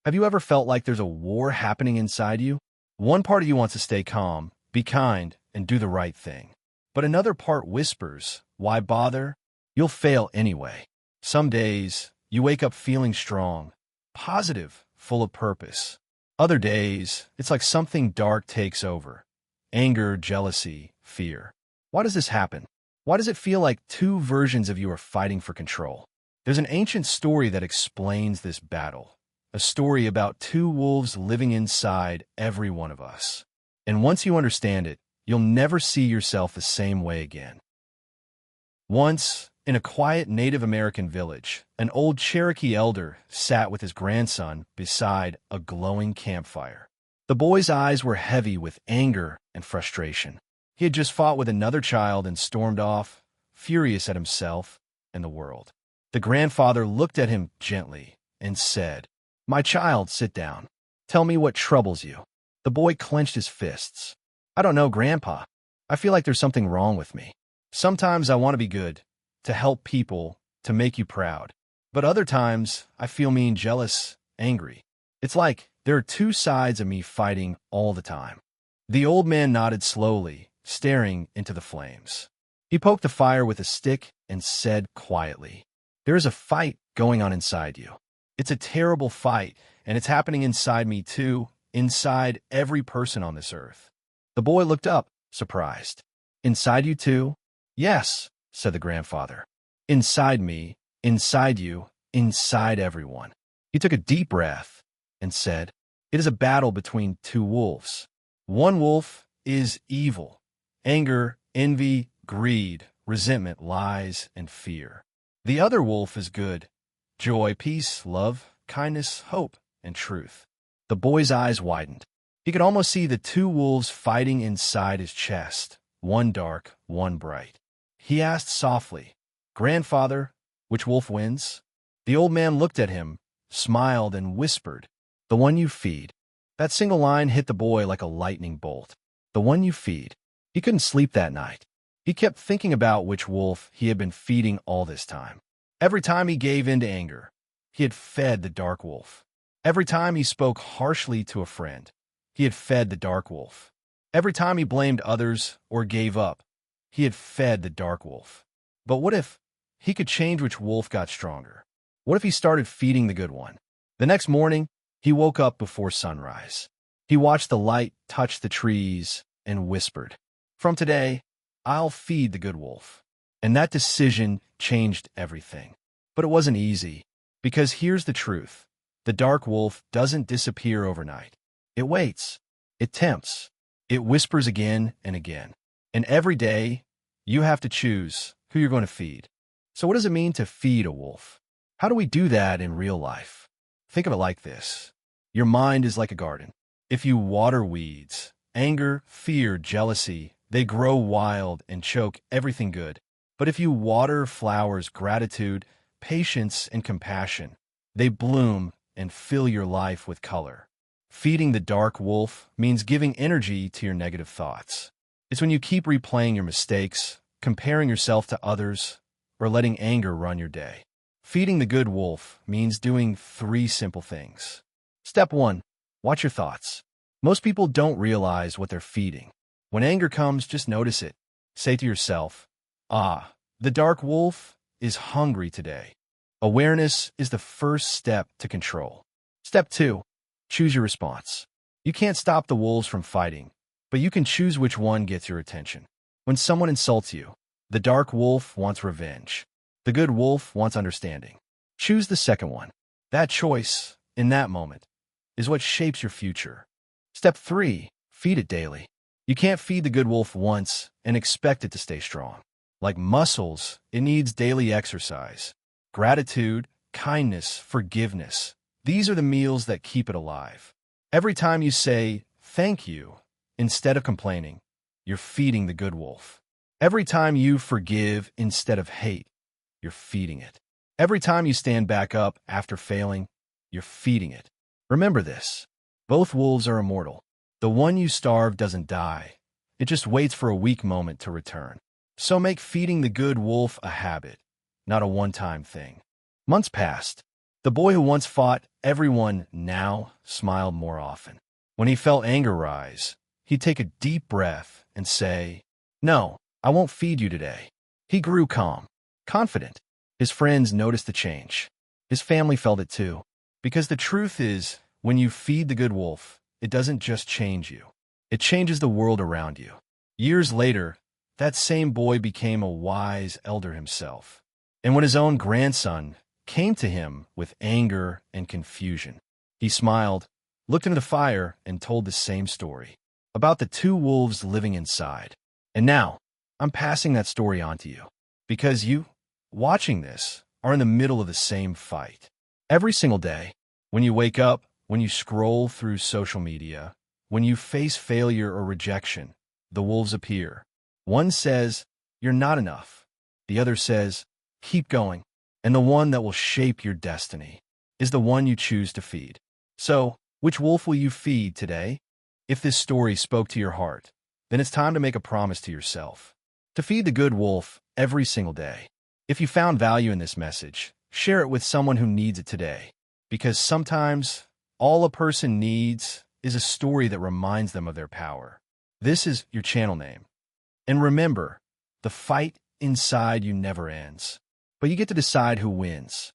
Have you ever felt like there's a war happening inside you? One part of you wants to stay calm, be kind, and do the right thing. But another part whispers, why bother? You'll fail anyway. Some days, you wake up feeling strong, positive, full of purpose. Other days, it's like something dark takes over. Anger, jealousy, fear. Why does this happen? Why does it feel like two versions of you are fighting for control? There's an ancient story that explains this battle. A story about two wolves living inside every one of us. And once you understand it, you'll never see yourself the same way again. Once, in a quiet Native American village, an old Cherokee elder sat with his grandson beside a glowing campfire. The boy's eyes were heavy with anger and frustration. He had just fought with another child and stormed off, furious at himself and the world. The grandfather looked at him gently and said, "My child, sit down. Tell me what troubles you." The boy clenched his fists. "I don't know, Grandpa. I feel like there's something wrong with me. Sometimes I want to be good, to help people, to make you proud. But other times, I feel mean, jealous, angry. It's like there are two sides of me fighting all the time." The old man nodded slowly, staring into the flames. He poked the fire with a stick and said quietly, "There is a fight going on inside you. It's a terrible fight, and it's happening inside me too, inside every person on this earth." The boy looked up, surprised. "Inside you too?" "Yes," said the grandfather. "Inside me, inside you, inside everyone." He took a deep breath and said, "It is a battle between two wolves. One wolf is evil, anger, envy, greed, resentment, lies, and fear. The other wolf is good, joy, peace, love, kindness, hope, and truth." The boy's eyes widened. He could almost see the two wolves fighting inside his chest, one dark, one bright. He asked softly, "Grandfather, which wolf wins?" The old man looked at him, smiled, and whispered, "The one you feed." That single line hit the boy like a lightning bolt. The one you feed. He couldn't sleep that night. He kept thinking about which wolf he had been feeding all this time. Every time he gave in to anger, he had fed the dark wolf. Every time he spoke harshly to a friend, he had fed the dark wolf. Every time he blamed others or gave up, he had fed the dark wolf. But what if he could change which wolf got stronger? What if he started feeding the good one? The next morning, he woke up before sunrise. He watched the light touch the trees and whispered, "From today, I'll feed the good wolf." And that decision changed everything. But it wasn't easy, because here's the truth. The dark wolf doesn't disappear overnight. It waits. It tempts. It whispers again and again. And every day, you have to choose who you're going to feed. So what does it mean to feed a wolf? How do we do that in real life? Think of it like this. Your mind is like a garden. If you water weeds, anger, fear, jealousy, they grow wild and choke everything good. But if you water flowers, gratitude, patience, and compassion, they bloom and fill your life with color. Feeding the dark wolf means giving energy to your negative thoughts. It's when you keep replaying your mistakes, comparing yourself to others, or letting anger run your day. Feeding the good wolf means doing 3 simple things. Step 1, watch your thoughts. Most people don't realize what they're feeding. When anger comes, just notice it. Say to yourself, the dark wolf is hungry today. Awareness is the first step to control. Step 2, choose your response. You can't stop the wolves from fighting, but you can choose which one gets your attention. When someone insults you, the dark wolf wants revenge. The good wolf wants understanding. Choose the second one. That choice, in that moment, is what shapes your future. Step 3, feed it daily. You can't feed the good wolf once and expect it to stay strong. Like muscles, it needs daily exercise. Gratitude, kindness, forgiveness. These are the meals that keep it alive. Every time you say, "Thank you," instead of complaining, you're feeding the good wolf. Every time you forgive instead of hate, you're feeding it. Every time you stand back up after failing, you're feeding it. Remember this. Both wolves are immortal. The one you starve doesn't die. It just waits for a weak moment to return. So make feeding the good wolf a habit, not a one-time thing. Months passed. The boy who once fought everyone now smiled more often. When he felt anger rise, he'd take a deep breath and say, "No, I won't feed you today." He grew calm, confident. His friends noticed the change. His family felt it too. Because the truth is, when you feed the good wolf, it doesn't just change you. It changes the world around you. Years later, that same boy became a wise elder himself. And when his own grandson came to him with anger and confusion, he smiled, looked into the fire, and told the same story about the two wolves living inside. And now, I'm passing that story on to you because you, watching this, are in the middle of the same fight. Every single day, when you wake up, when you scroll through social media, when you face failure or rejection, the wolves appear. One says, "You're not enough." The other says, "Keep going." And the one that will shape your destiny is the one you choose to feed. So, which wolf will you feed today? If this story spoke to your heart, then it's time to make a promise to yourself to feed the good wolf every single day. If you found value in this message, share it with someone who needs it today. Because sometimes, all a person needs is a story that reminds them of their power. This is your channel name. And remember, the fight inside you never ends. But you get to decide who wins.